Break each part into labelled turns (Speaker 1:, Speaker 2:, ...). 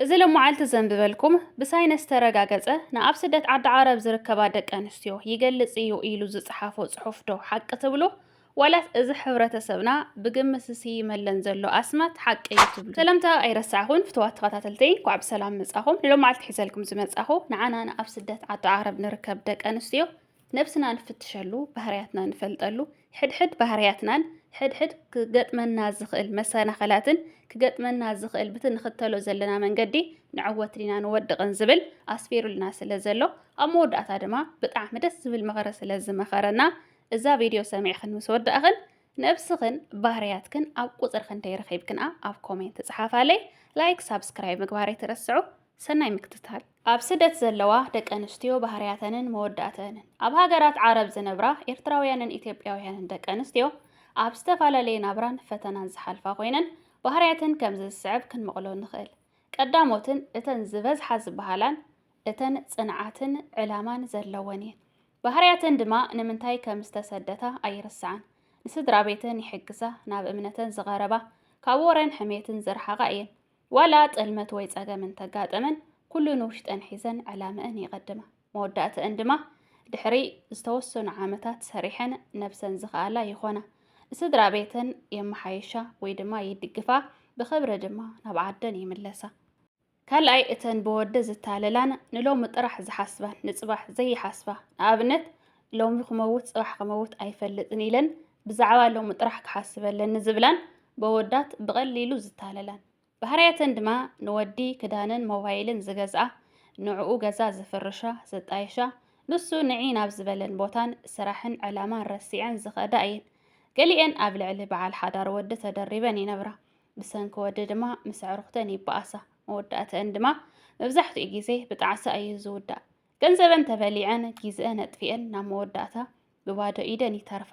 Speaker 1: إذا لو معلت ذنب بالكم بساينس ترجعجزة نقاب سدت عد عرب زركبا دك أنستيو يجلس إيو إيلو زصحافو صحف دو حق تبلو ولا إذا حبرة سبنا بجم سسي ملن زلو أسمت حق يتبلو سلامتا أي رسعهون فتوات قتاتلتين كوعب سلام مسأهم لو معلت حزالكم زمت أخو نعنا نقاب سدت عد عرب نركب دك أنستيو نفسنا نفتشلو بهرياتنا نفلتلو حد بهرياتنا حد كجتمنا زخل مسانا خلاتن كجتمنا زخل بتن ختلو زلنا من قدي نعوت لنا نودق نزبل أسفير الناس اللي زلو أمود أتادما بتعمد السبل مغرس لازم خرنا إذا فيديو سامع خن مسود أخن نفس خن بهرياتكن أو قصر خن تيرخيبكن أو كومنت صحاف علي لايك سبسكرايب مقباري ترسعو سناي مكتتال أب سدت زلوا دك أنستيو بهرياتنن موداتنن أب هاجرات عرب زنبرا إرتراويانن إثيوبياويانن دك أنستيو أب استفالالي نابران فتنان زحالفا خوينن بهرياتن كمز السعب كن مقلو نخيل قداموتن اتن زبز حزب بهالان اتن صنعاتن علامان زلوانين بهرياتن دما نمنتاي كمستسدتا أيرسعان نسدرا بيتن يحقزا ناب امنتن زغاربا كاورن حميتن زرحاقاين ولا تلمت ويصاقا من تقاتمن كل نوشت انحيزن علامة يقدمه مودات اندما دحري استوسن عامتات سريحن نفسن زخالا يخونا سدرا بيتن يمحايشا ويدما يدقفا بخبرة دما نبعدن يملسا كالاي اتن بود زتاللان نلو مطرح زحاسبا نصباح زي حاسبا ابنت لو خموت صباح خموت ايفلطن يلن بزعوا لو مطرح كحاسبلن زبلان بودات بقليلو زتاللان بهرياتن دما نودي كدانن موبايلن زغزا نعو غزا زفرشا زطايشا نسو نعين ابزبلن بوتان سراحن علامان رسيعن زخداين قليان ابلعل بعال حدار ود تدريبن ينبرا بسنك ود دما مسعرختن يباسا مودات اندما مبزحت غيزه بتعسى اي زودا ገንዘበን ተበሊዐን ጊዜአን አጥፊአን ናብ መወዳእታ ብባዶ ኢደን ይተርፋ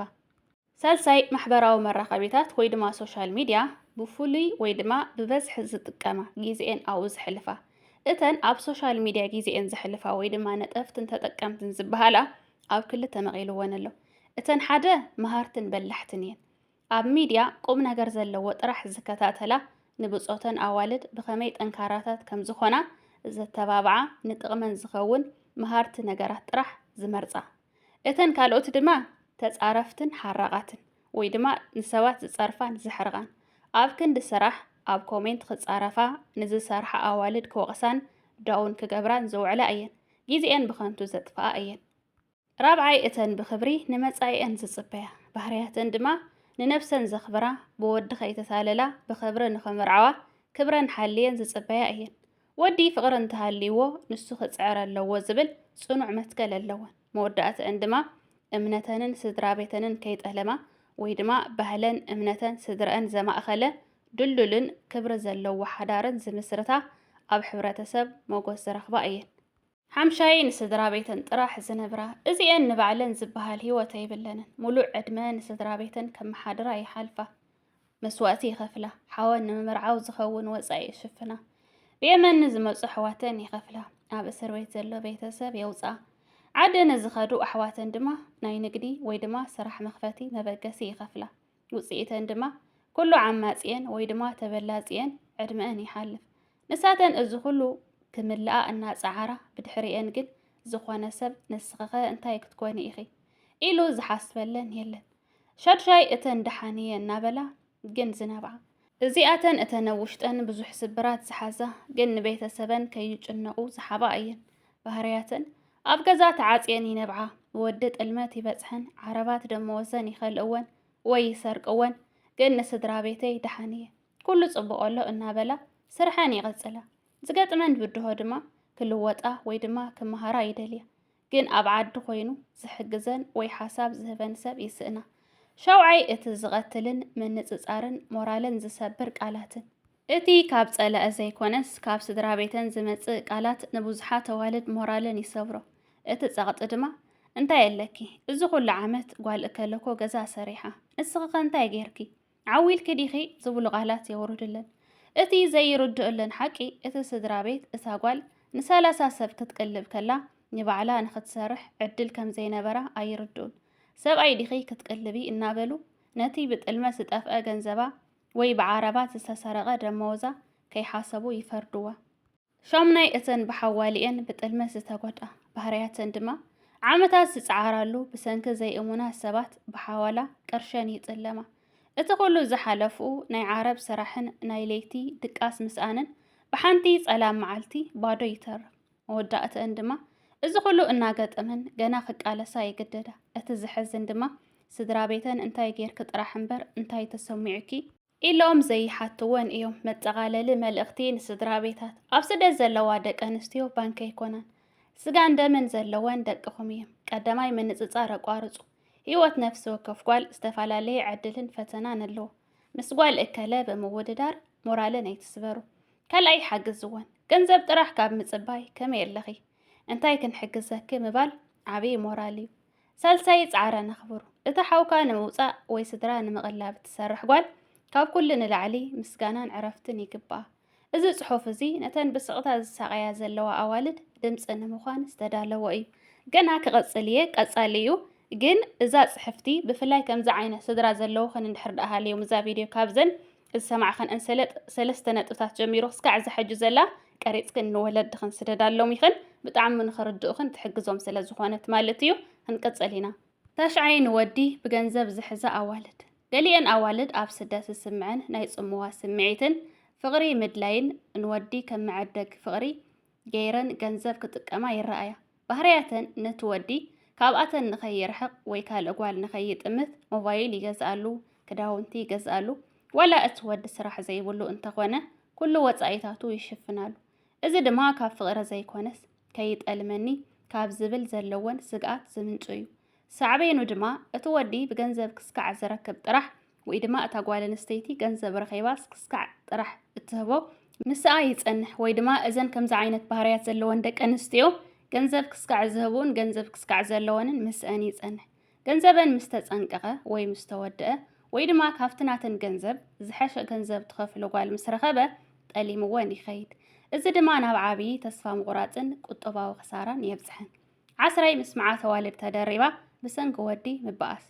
Speaker 1: ሳልሳይ ማሕበራዊ መራኸቢታት ወይ ድማ ሶሻል ሚዲያ ብፍሉይ ወይ ድማ ብበዝሒ ዝጥቀማ ጊዜአን ኣብኡ ዝሕልፋ እተን ኣብ ሶሻል ሚዲያ ጊዜአን ዝሕልፋ ወይ ድማ ነጠፍትን ተጠቀምትን ዝበሃላ ኣብ ክልተ መቂልወን ኣሎ እተን ሓደ መሃርትን በላሕትን እየን ኣብ ሚድያ ቁም ነገር ዘለዎ ጥራሕ ዝከታተላ ንብፆተን ኣዋልድ ብኸመይ ጠንካራታት ከም ዝኾና ዘተባብዓ ንጥቕመን ዝኸውን مهارت نجارات طرح زمرصا اتن ካልኦት ድማ ተጻረፍትን ሓራቃትን ወይ ድማ ንሰባት ዝጻርፋን ዝሕርቃን ኣብ ክንዲ ስራሕ ኣብ ኮሜንት ክጻረፋ ንዝሰርሓ ኣዋልድ ክወቅሳን ዳውን ክገብራን ዝውዕላ እየን ጊዜአን ብኸንቱ ዘጥፋኣ እየን ራብዓይ እተን ብኽብሪ ንመጻይአን ዝጽበያ ባህርያተን ድማ ንነፍሰን ዘኽብራ ብወዲ ከይተሳለላ ብኽብሪ ንኸምርዓዋ ክብረን ሓልየን ዝጽበያ እየን ودي فقر انتهاليو نسو خصعر اللو زبل صنوع متكل اللوان مودات عندما امنتنن سدرابيتنن كيت أهلما ويدما بهلن امنتن سدران زما أخلا دلولن كبر زلو وحدارن زمسرتا أب حبرة سب موقوس زرخبائيين حمشاين سدرابيتن طراح زنبرا ازي ان نبعلن زبهال هيو تيبلن ملوع عدمان سدرابيتن كم حادرا يحالفا مسواتي خفلة حاول نمرعاو زخون وزاي شفنا بيمن نزمص أحواتن يخفلا أب سرويت زلو بيتسب يوصا عدن زخدو أحواتن دما ناي نقدي ويدما سرح مخفتي مبقسي يخفلا وصيتن دما كله عماتين ويدما تبلازين عدمان يحلف نساتن ازخلو كملاء الناس عارة بدحريان قد زخوانا سب نسخخة انتاي كتكواني إخي إلو زحاسبلن يلن شرشاي اتن دحانيا نابلا جن زنابعا زياتن اتنوشتن بزح سبرات زحازة جن بيت سبن كي يجنقو زحبائين بهرياتن أبقزات عاصيان ينبعا ودت المات بزحن عربات دموزن يخلقون ويسرقون جن سدرا بيتي دحانية كل صبقوا له النابلة سرحان يغزلا زقات من بده دما كل وطأ ويدما كمهارا يدليا جن أبعد خوينو زحجزن ويحساب زهبن سب يسئنا شوعي اتزغتلن من نصصارن مورالن زسبر قالاتن اتي كاب صلا ازي كونس كاب سدرا بيتن زمص قالات نبوزحا توالد مورالن يسبرو اتزغط دما انتا يلكي እዚ ኩሉ ዓመት ጓል እከለኮ ገዛ ሰሪሓ ንስኸ እንታይ ጌርኪ ዓዊል ከዲኺ ዝብሉ ቃላት የወርድለን እቲ ዘይርድእለን ሓቂ እቲ ስድራ ቤት እታ ጓል ን30 ሰብ ክትቀልብ ከላ ንባዕላ ንኽትሰርሕ ዕድል ከም ዘይነበራ ኣይርድኡን سبعي دخي كتقلبي النابلو نتي بتلمس تفقى جنزبا وي بعربات استسرقة دموزة كي حاسبو يفردوا ሾምናይ እተን ብሓዋሊአን ብጥልመት ዝተጎድኣ ባህርያተን ድማ ዓመታት ዝፀዓራሉ ብሰንኪ ዘይእሙና ሰባት ብሓዋላ ቅርሸን ይጥለማ። እቲ ኩሉ ዝሓለፍኡ ናይ ዓረብ ስራሕን ናይ ለይቲ ድቃስ ምስኣንን ብሓንቲ ጸላም መዓልቲ ባዶ ይተርፍ። መወዳእተን ድማ እዚ ኩሉ እናገጠመን ገና ክቃለሳ ይግደዳ። እቲ ዝሕዝን ድማ ስድራ ቤተን እንታይ ጌርክ ጥራሕ እምበር እንታይ ተሰሚዑኪ ኢሎም ዘይሓትወን እዮም። መጠቓለሊ መልእኽቲ ንስድራ ቤታት ኣብ ስደት ዘለዋ ደቂ ኣንስትዮ ባንኪ ኣይኮናን ስጋን ደምን ዘለወን ደቅኹም እዮም። ቀዳማይ ምንፅፃር ኣቋርፁ። ህይወት ነፍሲ ወከፍ ጓል ዝተፈላለየ ዕድልን ፈተናን ኣለዎ። ምስ ጓል እከለ ብምውድዳር ሞራልን ኣይትስበሩ። ካልኣይ ሓግዝወን። ገንዘብ ጥራሕ ካብ ምፅባይ ከመይ ኣለኺ እንታይ ክንሕግዘኪ ምባል ዓብይ ሞራል እዩ። ሳልሳይ ፃዕረ ነኽብሩ። እቲ ሓውካ ንምውፃእ ወይ ስድራ ንምቕላብ ትሰርሕ ጓል ካብ ኩሉ ንላዕሊ ምስጋናን ዕረፍትን ይግባኣ። እዚ ጽሑፍ እዚ ነተን ብስቕታ ዝሳቀያ ዘለዋ ኣዋልድ ድምፂ ንምዃን ዝተዳለወ እዩ። ገና ክቐፅል እየ ቀጻሊ እዩ ግን እዛ ጽሕፍቲ ብፍላይ ከምዚ ዓይነት ስድራ ዘለውኸን እንድሕር ደኣ ሃልዮም እዛ ቪድዮ ካብዘን ዝሰማዕኸን እንሰለጥ 3 ነጥብታት ጀሚሩ ክሳዕ ዝሕጂ ዘላ ቀሪፅክን ንወለድኽን ስደዳሎም ይኽን ብጣዕሚ ንኽርድኡኽን ትሕግዞም ስለ ዝኾነት ማለት እዩ። ክንቀጽል ኢና። ታሽዓይ ንወዲ ብገንዘብ ዝሕዛ ኣዋልድ። ገሊአን ኣዋልድ ኣብ ስደት ዝስምዐን ናይ ጽምዋ ስምዒትን ፍቕሪ ምድላይን ንወዲ ከም መዐደግ ፍቕሪ ገይረን ገንዘብ ክጥቀማ ይረኣያ። ባህርያተን ነቲ ወዲ ካብኣተን ንኸይርሕቕ ወይ ካልእ ጓል ንኸይጥምት ሞባይል ይገዝኣሉ፣ ክዳውንቲ ይገዝኣሉ። ዋላ እቲ ወዲ ስራሕ ዘይብሉ እንተኾነ ኩሉ ወፃኢታቱ ይሽፍናሉ። እዚ ድማ ካብ ፍቕሪ ዘይኮነስ ከይጠልመኒ ካብ ዝብል ዘለወን ስግኣት ዝምንጩ እዩ። ሳዕቤኑ ድማ እቲ ወዲ ብገንዘብ ክስካዕ ዝረክብ ጥራሕ ወይ ድማ እታ ጓል ኣንስተይቲ ገንዘብ ረኺባስ ክስካዕ ጥራሕ እትህቦ ምስኣ ይጸንሕ ወይ ድማ እዘን ከምዚ ዓይነት ባህርያት ዘለወን ደቂ ኣንስትዮ ገንዘብ ክስካዕ ዝህቡን ገንዘብ ክስካዕ ዘለወንን ምስአን ይጸንሕ። ገንዘበን ምስ ተጸንቀቐ ወይ ምስ ተወድአ ወይ ድማ ካብቲ ናተን ገንዘብ ዝሐሸ ገንዘብ ትኸፍሎ ጓል ምስ ረኸበ ጠሊምወን ይኸይድ። እዚ ድማ ናብ ዓብዪ ተስፋ ምቑራፅን ቁጠባዊ ክሳራን የብፅሐን። 10 ምስ መዓት ኣዋልድ ተደሪባ ብሰንኪ ወዲ ምበኣስ።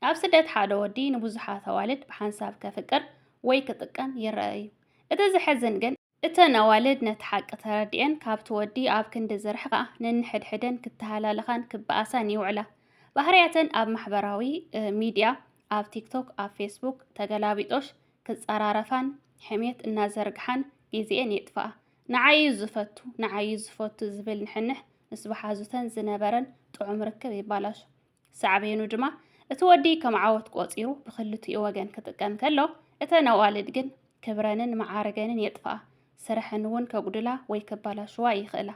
Speaker 1: ኣብ ስደት ሓደ ወዲ ንብዙሓት ኣዋልድ ብሓንሳብ ከፍቅር ወይ ክጥቀም ይረአ እዩ። እቲ ዝሕዝን ግን እተን ኣዋልድ ነቲ ሓቂ ተረዲአን ካብቲ ወዲ ኣብ ክንዲ ዝርሕቓ ነንሕድሕደን ክትተሃላለኻን ክበኣሳን ይውዕላ። ባህርያተን ኣብ ማሕበራዊ ሚድያ ኣብ ቲክቶክ ኣብ ፌስቡክ ተገላቢጦሽ ክፀራረፋን ሕሜት እናዘርግሓን ጊዜአን የጥፍኣ። ንዓይ ዝፈቱ ዝብል ንሕንሕ ምስ በሓዙተን ዝነበረን ጥዑም ርክብ ይባላሹ። ሳዕቤኑ ድማ እቲ ወዲ ከም ዓወት ቆፂሩ ብክልቲኡ ወገን ክጥቀም ከሎ እተን ኣዋልድ ግን ክብረንን መዓርገንን የጥፍኣ። ስርሐን እውን ከጉድላ ወይ ከባላሽዋ ይኽእላ።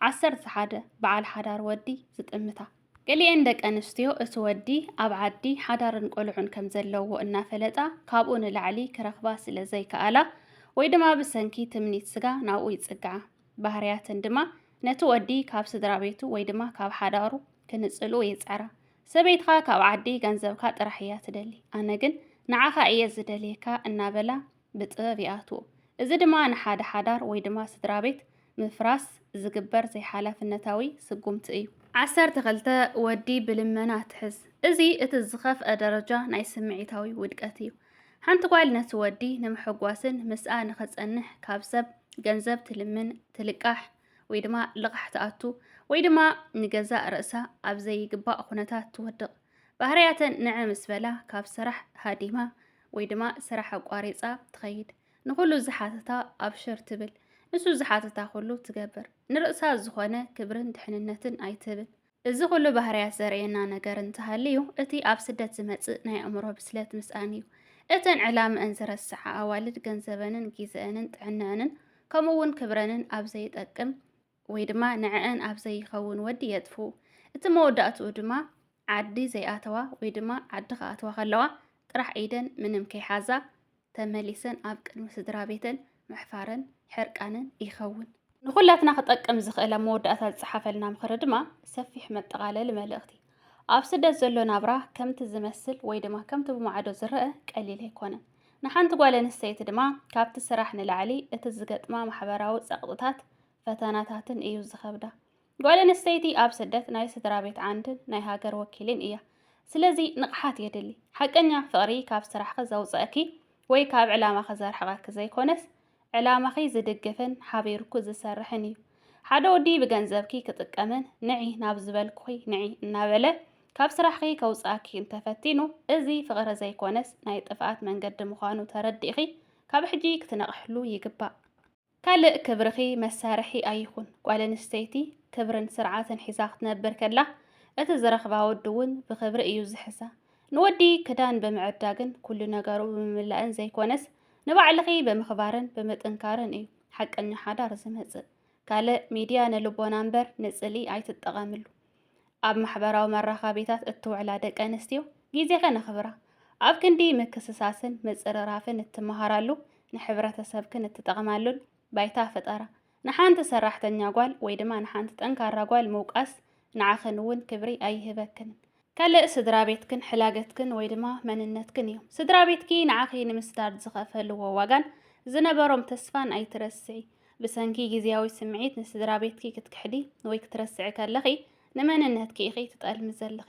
Speaker 1: 11 በዓል ሓዳር ወዲ ዝጥምታ። ገሊአን ደቂ ኣንስትዮ እቲ ወዲ ኣብ ዓዲ ሓዳርን ቆልዑን ከም ዘለዎ እናፈለጣ ካብኡ ንላዕሊ ክረኽባ ስለ ዘይከኣላ ወይ ድማ ብሰንኪ ትምኒት ስጋ ናብኡ ይጽግዓ። ባህርያተን ድማ ነቲ ወዲ ካብ ስድራ ቤቱ ወይ ድማ ካብ ሓዳሩ ክንጽሉ ይጽዕራ። ሰበይትኻ ካብ ዓዲ ገንዘብካ ጥራሕ እያ ትደሊ፣ ኣነ ግን ንዓኻ እየ ዝደልየካ እናበላ ብጥበብ ይኣትዎ። እዚ ድማ ንሓደ ሓዳር ወይ ድማ ስድራ ቤት ምፍራስ ዝግበር ዘይሓላፍነታዊ ስጉምቲ እዩ። 12 ወዲ ብልመና ትሕዝ። እዚ እቲ ዝኸፍአ ደረጃ ናይ ስምዒታዊ ውድቀት እዩ። ሓንቲ ጓል ነቲ ወዲ ንምሕጓስን ምስኣ ንኽጸንሕ ካብ ሰብ ገንዘብ ትልምን ትልቃሕ ወይ ድማ ልቓሕ ትኣቱ ወይ ድማ ንገዛእ ርእሳ ኣብ ዘይግባእ ኩነታት ትወድቕ። ባህርያተን ንዕ ምስ በላ ካብ ስራሕ ሃዲማ ወይ ድማ ስራሕ ኣቋሪፃ ትኸይድ። ንኩሉ ዝሓተታ ኣብሽር ትብል፣ ንሱ ዝሓተታ ኩሉ ትገብር። ንርእሳ ዝኾነ ክብርን ድሕንነትን ኣይትብል። እዚ ኩሉ ባህርያት ዘርእየና ነገር እንተሃልዩ እቲ ኣብ ስደት ዝመጽእ ናይ ኣእምሮ ብስለት ምስኣን እዩ። እተን ዕላምአን ዝረስዓ ኣዋልድ ገንዘበንን ጊዜአንን ጥዕንአንን ከምኡውን ክብረንን ኣብ ዘይጠቅም ወይ ድማ ንዕአን ኣብ ዘይኸውን ወዲ የጥፍኡ። እቲ መወዳእትኡ ድማ ዓዲ ዘይኣተዋ ወይ ድማ ዓዲ ከኣተዋ ከለዋ ጥራሕ ኢደን ምንም ከይሓዛ ተመሊሰን ኣብ ቅድሚ ስድራ ቤተን ምሕፋርን ሕርቃንን ይኸውን። ንኩላትና ክጠቅም ዝኽእል መወዳእታ ዝፀሓፈልና ምክሪ ድማ ሰፊሕ መጠቃለሊ መልእኽቲ። ኣብ ስደት ዘሎ ናብራ ከምቲ ዝመስል ወይ ድማ ከምቲ ብማዕዶ ዝረአ ቀሊል ኣይኮነን። ንሓንቲ ጓል ኣንስተይቲ ድማ ካብቲ ስራሕ ንላዕሊ እቲ ዝገጥማ ማሕበራዊ ፀቕጥታት ፈተናታትን እዩ ዝኸብዳ። ጓል ኣንስተይቲ ኣብ ስደት ናይ ስድራ ቤት ዓንድን ናይ ሃገር ወኪልን እያ። ስለዚ ንቕሓት የድሊ። ሓቀኛ ፍቕሪ ካብ ስራሕኺ ዘውፅአኪ ወይ ካብ ዕላማኺ ዘርሕቐኪ ዘይኮነስ ዕላማኺ ዝድግፍን ሓቢርኩ ዝሰርሕን እዩ ሓደ ወዲ ብገንዘብኪ ክጥቀምን ንዒ ናብ ዝበልኩኺ ንዒ እናበለ ካብ ስራሕኺ ከውፃእኪ እንተፈቲኑ እዚ ፍቕሪ ዘይኮነስ ናይ ጥፍኣት መንገዲ ምዃኑ ተረዲእኺ ካብ ሕጂ ክትነቕሕሉ ይግባእ ካልእ ክብርኺ መሳርሒ ኣይኹን ጓል ኣንስተይቲ ክብርን ስርዓትን ሒዛ ክትነብር ከላ እቲ ዝረኽባ ወዲ እውን ብክብሪ እዩ ዝሕሳ ንወዲ ክዳን ብምዕዳግን ኩሉ ነገሩ ብምምላእን ዘይኮነስ ንባዕልኺ ብምኽባርን ብምጥንካርን እዩ ሓቀኛ ሓዳር ዝመጽእ ካልእ ሚድያ ንልቦና እምበር ንጽሊ ኣይትጠቐምሉ ኣብ ማሕበራዊ መራኸቢታት እትውዕላ ደቂ ኣንስትዮ ግዜኸ ነኽብራ ኣብ ክንዲ ምክስሳስን ምፅርራፍን እትመሃራሉ ንሕብረተሰብክን እትጠቕማሉን ባይታ ፈጠራ ንሓንቲ ሰራሕተኛ ጓል ወይ ድማ ንሓንቲ ጠንካራ ጓል ምውቃስ ንዓኽን እውን ክብሪ ኣይህበክን ካልእ ስድራ ቤትክን ሕላገትክን ወይ ድማ መንነትክን እዮም ስድራ ቤትኪ ንዓኺ ንምስዳድ ዝኸፈልዎ ዋጋን ዝነበሮም ተስፋን ኣይትረስዒ ብሰንኪ ግዝያዊ ስምዒት ንስድራ ቤትኪ ክትክሕዲ ወይ ክትረስዒ ከለኺ ንመንነትኪ ኢኺ ትጠልሚ ዘለኺ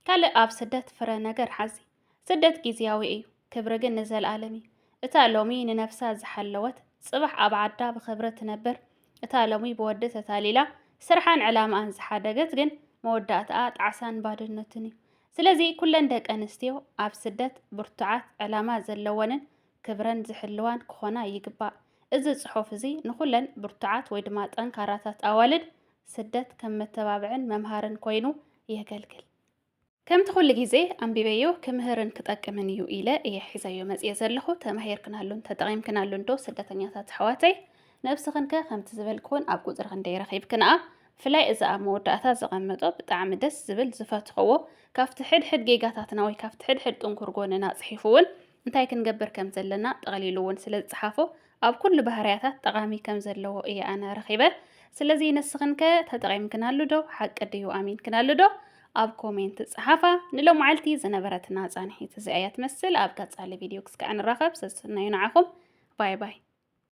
Speaker 1: ካልእ ኣብ ስደት ፍረ ነገር ሓዚ ስደት ግዝያዊ እዩ ክብሪ ግን ንዘለኣለም እዩ እታ ሎሚ ንነፍሳ ዝሓለወት ጽባሕ ኣብ ዓዳ ብክብሪ ትነብር እታ ሎሚ ብወዲ ተታሊላ ስርሓን ዕላማን ዝሓደገት ግን መወዳእትኣ ጣዕሳን ባድነትን እዩ ስለዚ ኩለን ደቂ ኣንስትዮ ኣብ ስደት ብርቱዓት ዕላማ ዘለወንን ክብረን ዝሕልዋን ክኾና ይግባእ እዚ ጽሑፍ እዚ ንኩለን ብርቱዓት ወይ ድማ ጠንካራታት ኣዋልድ ስደት ከም መተባብዕን መምሃርን ኮይኑ የገልግል ከምቲ ኩሉ ግዜ ኣንቢበዮ ክምህርን ክጠቅምን እዩ ኢለ እየ ሒዛዮ መጽየ ዘለኹ ተማሂርክናሉን ተጠቒምክናሉን ዶ ስደተኛታት ኣሕዋተይ ነብስኽንከ ከምቲ ዝበልክውን ኣብ ቁፅሪ ክንደይ ረኺብክንኣ ፍላይ እዚ ኣብ መወዳእታ ዝቐመጦ ብጣዕሚ ደስ ዝብል ዝፈትኽዎ ካብቲ ሕድሕድ ጌጋታትና ወይ ካብቲ ሕድሕድ ጥንኩር ጎንና ጽሒፉ እውን እንታይ ክንገብር ከም ዘለና ጠቕሊሉ እውን ስለ ዝፀሓፎ ኣብ ኩሉ ባህርያታት ጠቓሚ ከም ዘለዎ እየ ኣነ ረኺበ ስለዚ ንስኽንከ ተጠቒምክናሉ ዶ ሓቂ ድዩ ኣሚንክናሉ ዶ ኣብ ኮሜንት ጽሓፋ ንሎም መዓልቲ ዝነበረትና ጻንሒት እዚኣ እያ ትመስል ኣብ ቀጻሊ ቪድዮ ክስካዕ ንራኸብ ሰስናዩ ንዓኹም ባይ ባይ